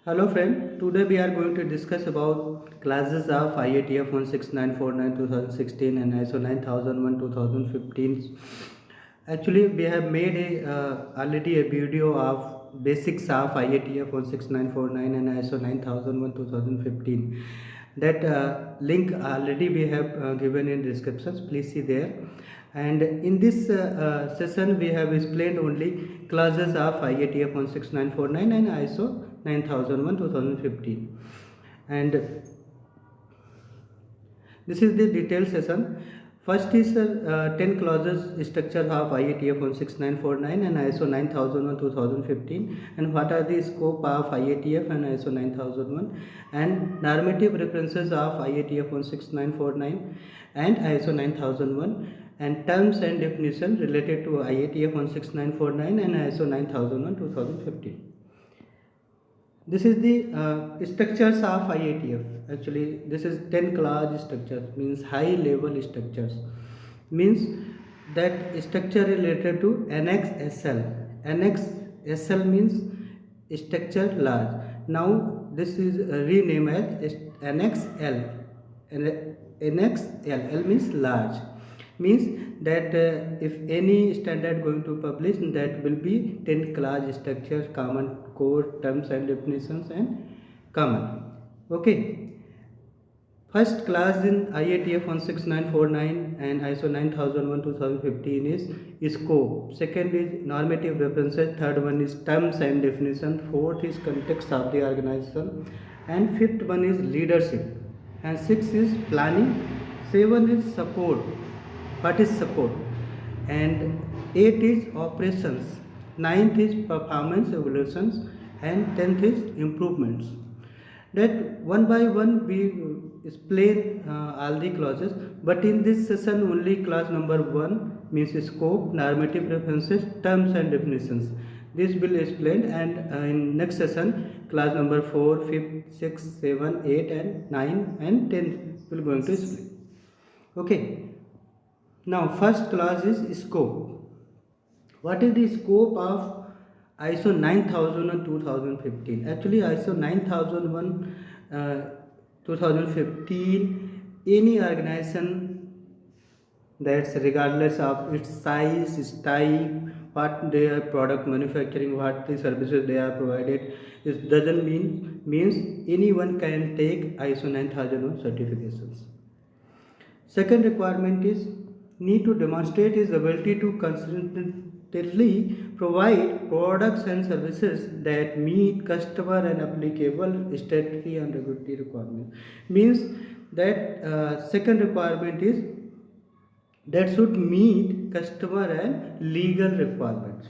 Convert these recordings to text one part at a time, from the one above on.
Hello friend, today we are going to discuss about classes of IATF 16949 2016 and ISO 9001 2015. Actually, we have made already a video of basics of IATF 16949 and ISO 9001 2015. That link already we have given in descriptions. Please see there. And in this session, we have explained only classes of IATF 16949 and ISO 9001 2015. And this is the detailed session. First is 10 clauses structure of IATF 16949 and ISO 9001 2015, and what are the scope of IATF and ISO 9001, and normative references of IATF 16949 and ISO 9001, and terms and definition related to IATF 16949 and ISO 9001 2015. This is the structures of IATF. Actually, this is 10 class structures, means high level structures. Means that structure related to Annex SL. Annex SL means structure large. Now this is renamed as Annex L. Annex L. L means large. Means that if any standard going to publish, that will be 10 class structures, common core, terms and definitions, and common. Okay. First class in IATF 16949 and ISO 9001 2015 is scope. Second is normative references. Third one is terms and definition. Fourth is context of the organization. And fifth one is leadership. And sixth is planning. Seven is support. What is support? And 8 is operations, 9th is performance evaluations, and 10th is improvements. That one by one we explain all the clauses, but in this session only clause number 1 means scope, normative references, terms and definitions. This will explain, and in next session clause number 4, 5, 6, 7, 8 and 9 and 10 will going to explain. Okay. Now first clause is scope. What is the scope of ISO 9001 2015? Actually ISO 9001 2015, any organization, that's regardless of its size, its type, what they are product manufacturing, what the services they are provided, it doesn't means anyone can take ISO 9001 certifications. Second requirement is need to demonstrate his ability to consistently provide products and services that meet customer and applicable statutory and regulatory requirements. Means that second requirement is that should meet customer and legal requirements.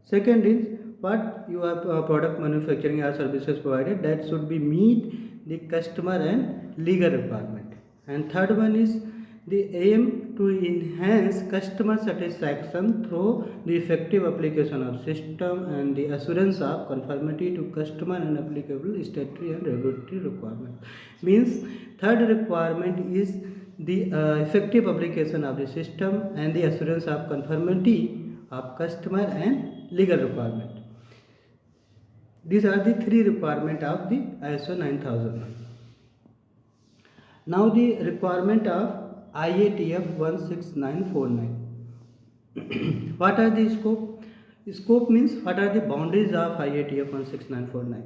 Second is what you are product manufacturing or services provided, that should be meet the customer and legal requirement. And third one is the aim to enhance customer satisfaction through the effective application of system and the assurance of conformity to customer and applicable statutory and regulatory requirements. Means third requirement is the effective application of the system and the assurance of conformity of customer and legal requirement. These are the three requirements of the ISO 9001. Now the requirement of IATF 16949. What are the scope? Scope means what are the boundaries of IATF 16949?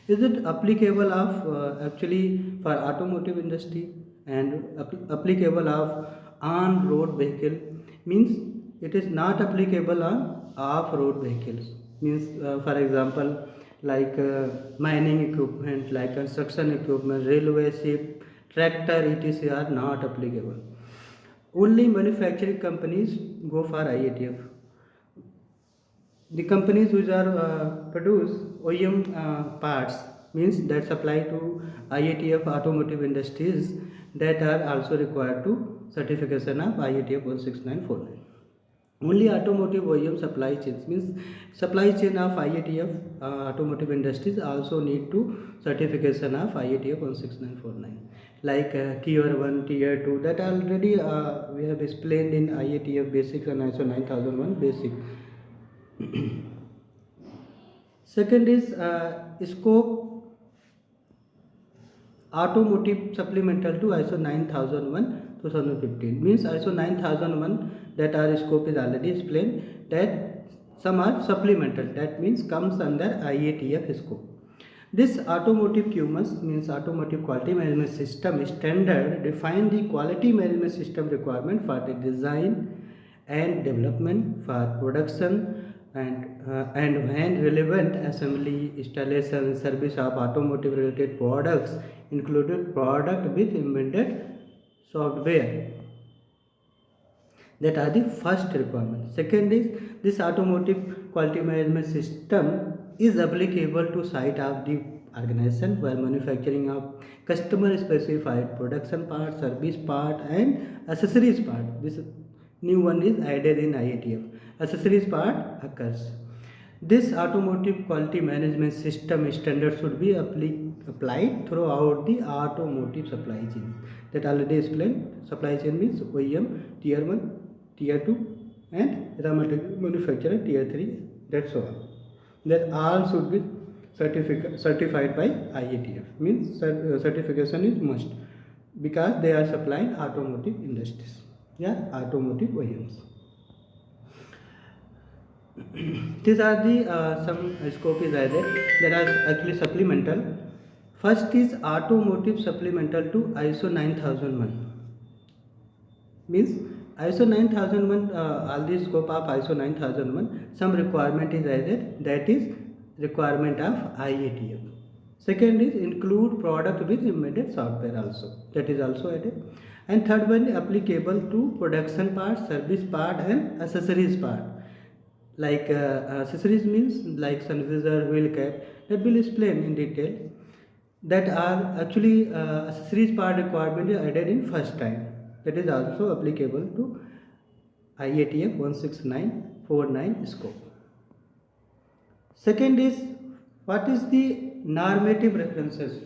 Is it applicable of actually for automotive industry and applicable of on-road vehicle? Means it is not applicable on off-road vehicles. Means for example like mining equipment, like construction equipment, railway, ship, tractor, etc. are not applicable. Only manufacturing companies go for IATF. The companies which are produce OEM parts, means that supply to IATF automotive industries, that are also required to certification of IATF 16949. Only automotive OEM supply chains, means supply chain of IATF automotive industries also need to certification of IATF 16949. Like tier 1, tier 2, that already we have explained in IATF basics and ISO 9001 basic. Second is scope automotive supplemental to ISO 9001 2015. Means ISO 9001 that our scope is already explained, that some are supplemental, that means comes under IATF scope. This automotive QMS means automotive quality management system standard define the quality management system requirement for the design and development for production and when relevant assembly, installation, service of automotive related products included product with embedded software. That are the first requirement. Second is this automotive quality management system is applicable to site of the organization where manufacturing of customer specified production part, service part and accessories part. This new one is added in IATF. Accessories part occurs. This automotive quality management system standard should be applied throughout the automotive supply chain. That already explained. Supply chain means OEM, Tier 1, Tier 2 and raw material manufacturer Tier 3. That's all. That all should be certified by IATF. Means certification is must because they are supplying automotive industries. Yeah, automotive OEMs. These are the some scope is added. There are actually supplemental. First is automotive supplemental to ISO 9001. Means ISO 9001, all the scope of ISO 9001, some requirement is added, that is requirement of IATF. Second is include product with embedded software also, that is also added. And third one applicable to production part, service part and accessories part. Like accessories means like sun visor, wheel cap, that will explain in detail. That are actually accessories part requirement is added in first time. That is also applicable to IATF16949 scope. Second is what is the normative references.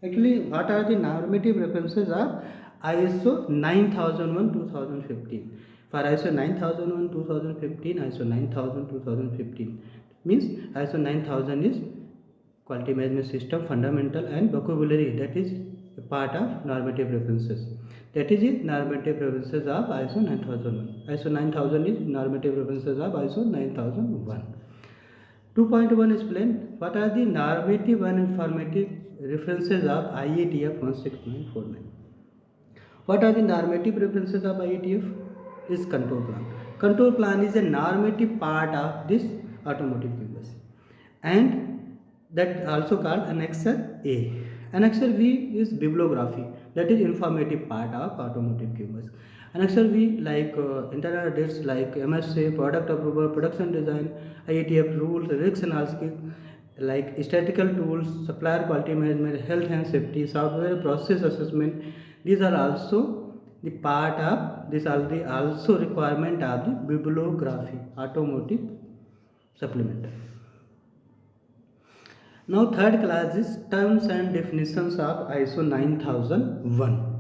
Actually, what are the normative references of ISO 9001 2015. For ISO 9001 2015, ISO 9000 2015 means ISO 9000 is quality management system fundamental and vocabulary, that is a part of normative references. That is it, normative references of ISO 9001. ISO 9000 is normative references of ISO 9001. 2.1 explain what are the normative and informative references of IATF 16949. What are the normative references of IATF? Is control plan. Control plan is a normative part of this automotive QMS, and that also called Annexure A. Annexure B is bibliography, that is informative part of automotive QMS. Annexure B like internal audits like MSA, product approval, production design, IATF rules, risks analysis like statistical tools, supplier quality management, health and safety, software process assessment. These are also the part of this are the also requirement of the bibliography, automotive supplemental. Now third class is terms and definitions of ISO 9001.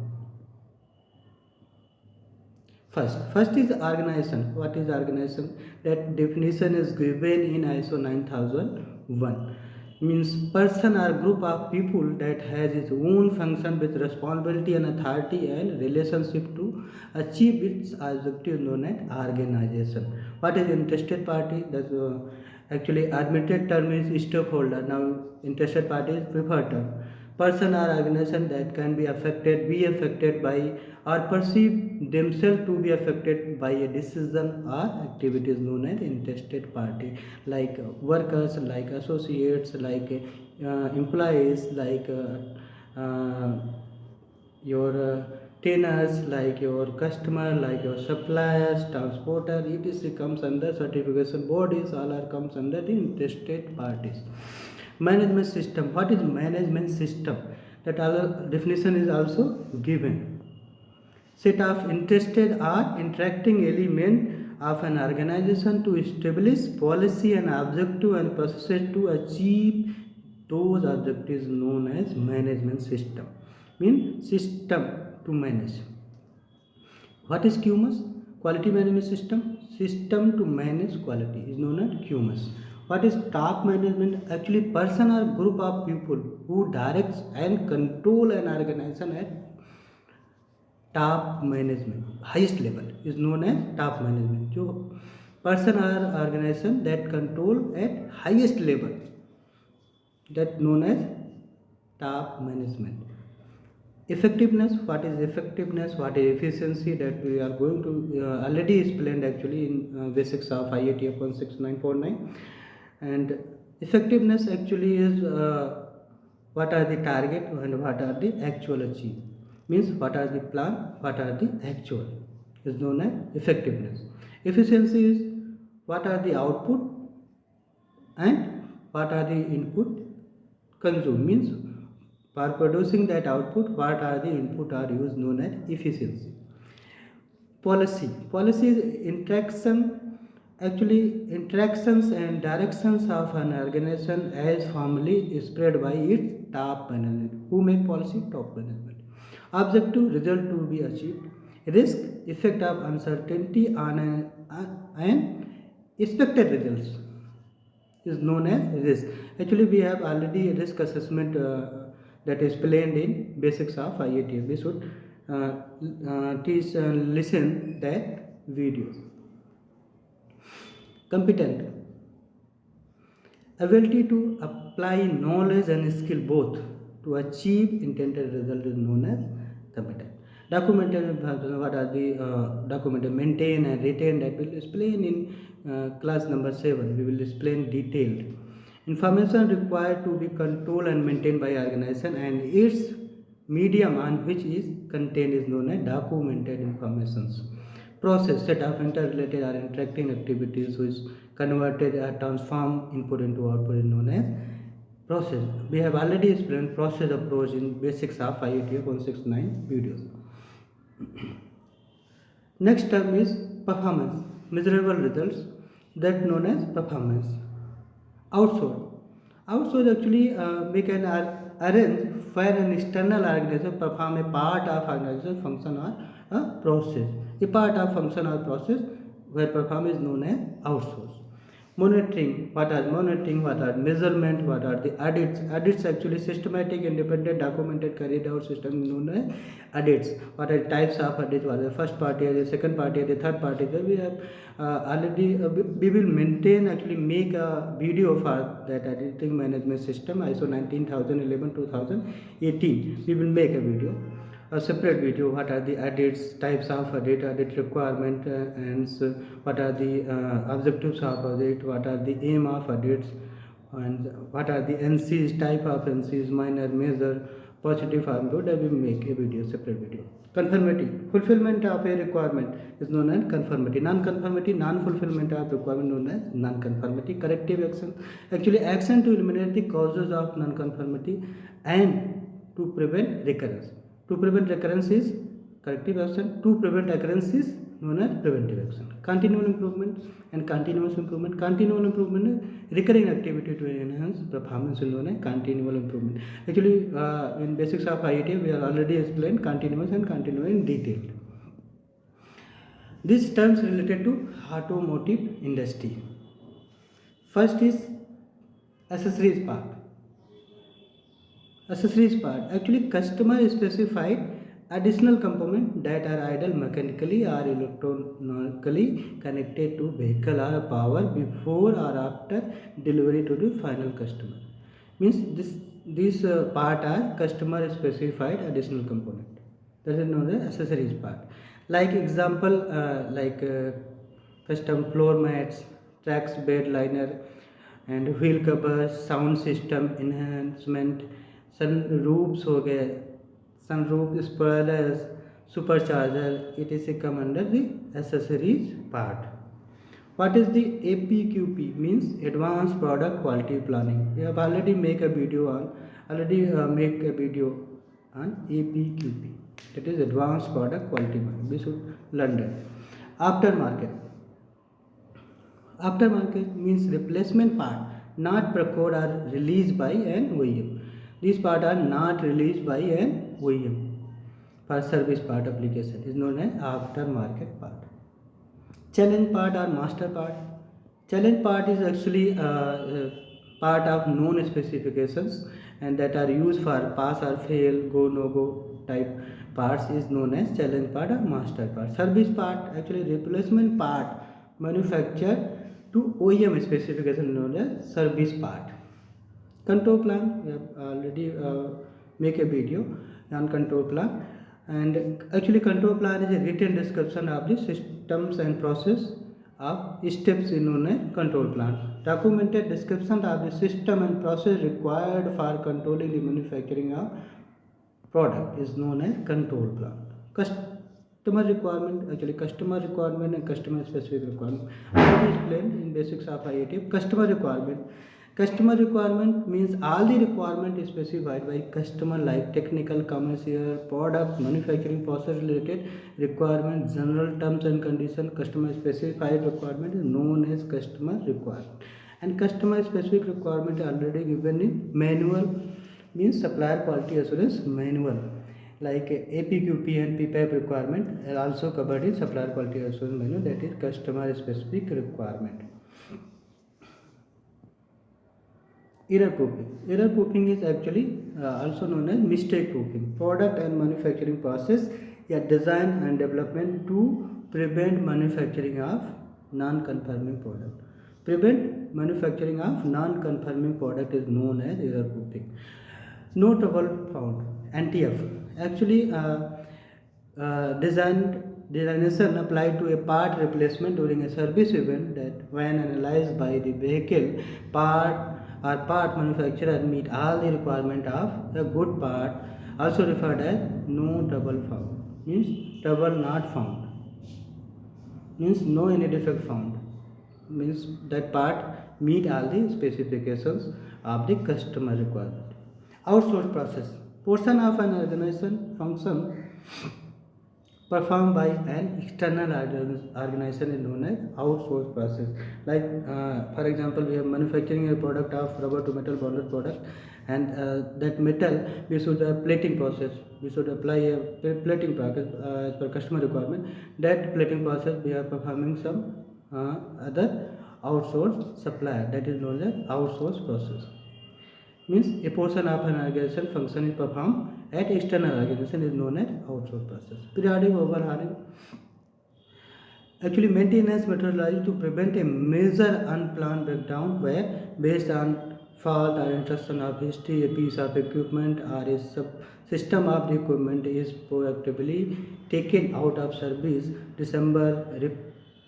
First is organization. What is organization? That definition is given in ISO 9001. Means person or group of people that has its own function with responsibility and authority and relationship to achieve its objective known as organization. What is interested party? That's actually admitted term is stakeholder. Now interested party is preferred term. Person or organization that can be affected by or perceive themselves to be affected by a decision or activities known as interested party, like workers, like associates, like employees, like your trainers, like your customer, like your suppliers, transporter, etc. comes under certification bodies, all are comes under the interested parties. Management system. What is management system? That definition is also given. Set of interested or interacting element of an organization to establish policy and objective and process to achieve those objectives known as management system. Means system to manage. What is QMS? Quality management system. System to manage quality is known as QMS. What is top management? Actually, person or group of people who directs and control an organization at top management, highest level, is known as top management. जो person or organization that control at highest level, that known as top management. Effectiveness, what is effectiveness, what is efficiency, that we are going to already explained actually in basics of IATF 16949. And effectiveness actually is what are the target and what are the actual achieved, means what are the plan, what are the actual, is known as effectiveness. Efficiency is what are the output and what are the input consumed, means for producing that output what are the input are used, known as efficiency. Policy is interaction, actually interactions and directions of an organization as formally spread by its top management. Who make policy? Top management. Objective, result to be achieved. Risk, effect of uncertainty on an expected results, is known as risk. Actually, we have already risk assessment that is explained in basics of IATF. We should teach listen that video. Competent, ability to apply knowledge and skill both to achieve intended result, is known as competent. Documented, what are the documented, maintain and retain, that will explain in class number 7. We will explain detailed. Information required to be controlled and maintained by organization and its medium on which is contained is known as documented informations. Process, set of interrelated or interacting activities which converted or transform input into output, is known as process. We have already explained process approach in basics of IATF 169 videos. Next term is performance, measurable results, that known as performance. Outsource actually we can arrange where an external organization perform a part of organization function or a process. A part of function or process where perform is known as outsource. Monitoring, what are monitoring, what are measurement, what are the audits. Audits actually systematic, independent, documented, carried out system known as audits. What are types of audits? What are the first party, the second party, the third party? We have already we will maintain, actually make a video for that auditing management system ISO 19001 2018. We will make a video, a separate video. What are the audits, types of audit requirement, and what are the objectives of audit, what are the aim of audits, and what are the NCs, type of NCs, minor, major, positive, harm. I will make a video, separate video. Conformity, fulfillment of a requirement, is known as conformity. Non-conformity, non-fulfillment of requirement, known as non-conformity. Corrective action, actually action to eliminate the causes of non-conformity and to prevent recurrence. To prevent recurrence is corrective action. To prevent occurrence is known as preventive action. Continual improvement and continuous improvement. Continual improvement is recurring activity to enhance performance, is known as continual improvement. Actually, in basics of IATF, we have already explained continuous and continuous in detail. These terms related to automotive industry. First is accessories part. Accessories part, actually customer specified additional components that are idle mechanically or electronically connected to vehicle or power before or after delivery to the final customer. Means this part are customer specified additional component, that is known as accessories part. Like example, custom floor mats, tracks, bed liner, and wheel covers, sound system enhancement, sunroofs हो गए, sunroof spoilers, supercharger, etc. come under the accessories part. What is the APQP? Means advanced product quality planning. We have already make a video on APQP. That is advanced product quality planning. We should learn that. Aftermarket means replacement part not procured or released by an OEM. These parts are not released by an OEM for service part application, is known as aftermarket part. Challenge part or master part. Challenge part is actually part of known specifications and that are used for pass or fail, go no go type parts is known as challenge part or master part. Service part actually replacement part manufactured to OEM specification known as service part. Control plan, we have already make a video on control plan, and actually control plan is a written description of the systems and process of steps in known as control plan. Documented description of the system and process required for controlling the manufacturing of product is known as control plan. Customer requirement, actually customer requirement and customer specific requirement. I will explain in basics of IATF. Customer requirement. Customer requirement means all the requirement is specified by customer like technical, commercial, product, manufacturing process related requirement, general terms and conditions. Customer specified requirement is known as customer requirement. And customer specific requirement already given in manual, means supplier quality assurance manual, like APQP and PPAP requirement are also covered in supplier quality assurance manual, that is customer specific requirement. Error proofing. Error proofing is actually also known as mistake proofing. Product and manufacturing process, design and development to prevent manufacturing of non-conforming product. Prevent manufacturing of non-conforming product is known as error proofing. No trouble found. NTF actually designation applied to a part replacement during a service event, that when analyzed by the vehicle part or part manufacturer meet all the requirement of a good part, also referred as no trouble found, means trouble not found, means no any defect found, means that part meet all the specifications of the customer requirement. Outsource process, portion of an organization function performed by an external organization is known as outsource process. Like for example, we are manufacturing a product of rubber to metal bonded product, and that metal we should plating process, we should apply a plating process as per customer requirement. That plating process we are performing some other outsourced supplier, that is known as outsource process. Means a portion of an organization function is performed at external organization is known as outsource process. Periodic overhauling, actually maintenance methodology to prevent a major unplanned breakdown, where based on fault or instruction of history, a piece of equipment or a system of the equipment is proactively taken out of service, disassembled,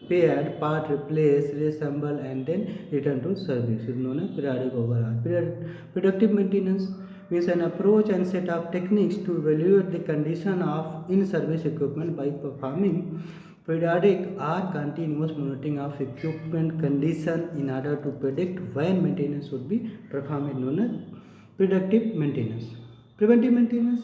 repaired, part replaced, reassembled and then return to service is known as periodic overhaul. Predictive maintenance means an approach and set of techniques to evaluate the condition of in-service equipment by performing periodic or continuous monitoring of equipment condition in order to predict when maintenance should be performed is known as predictive maintenance. Preventive maintenance.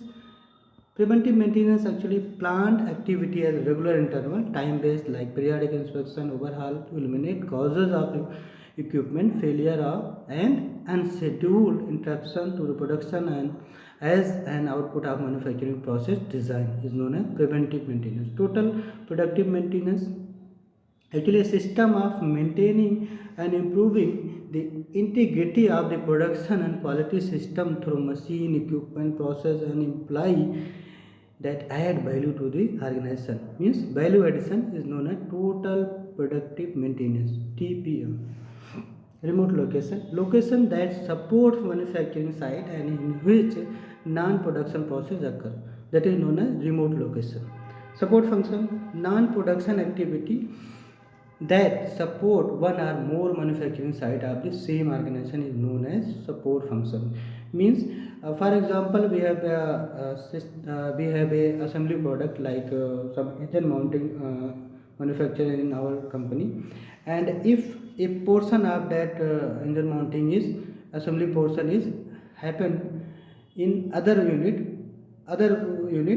Preventive maintenance actually planned activity at regular interval, time based, like periodic inspection, overhaul to eliminate causes of equipment failure and unscheduled interruption to the production and as an output of manufacturing process design is known as preventive maintenance. Total productive maintenance, actually a system of maintaining and improving the integrity of the production and quality system through machine, equipment, process and employee that add value to the organization. Means value addition is known as total productive maintenance, TPM. Remote location, location that supports manufacturing site and in which non-production process occur, that is known as remote location. Support function, non-production activity that support one or more manufacturing site of the same organization is known as support function. Means for example, we have a assembly product like some engine mounting manufacturer in our company, and if a portion of that engine mounting is assembly portion is happen in other unit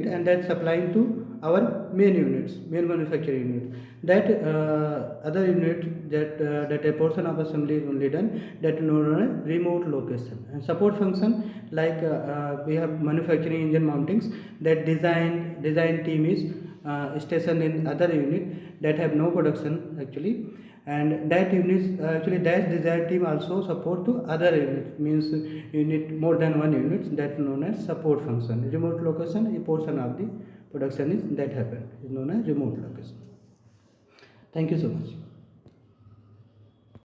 and that supplying to our main units, main manufacturing unit, that other unit that a portion of assembly is only done, that is known as remote location. And support function, like we have manufacturing engine mountings, that design team is stationed in other unit that have no production actually, and that units actually that design team also support to other units, means unit more than one unit, that known as support function. Remote location, a portion of the production is that happen is known as remote location. Thank you so much.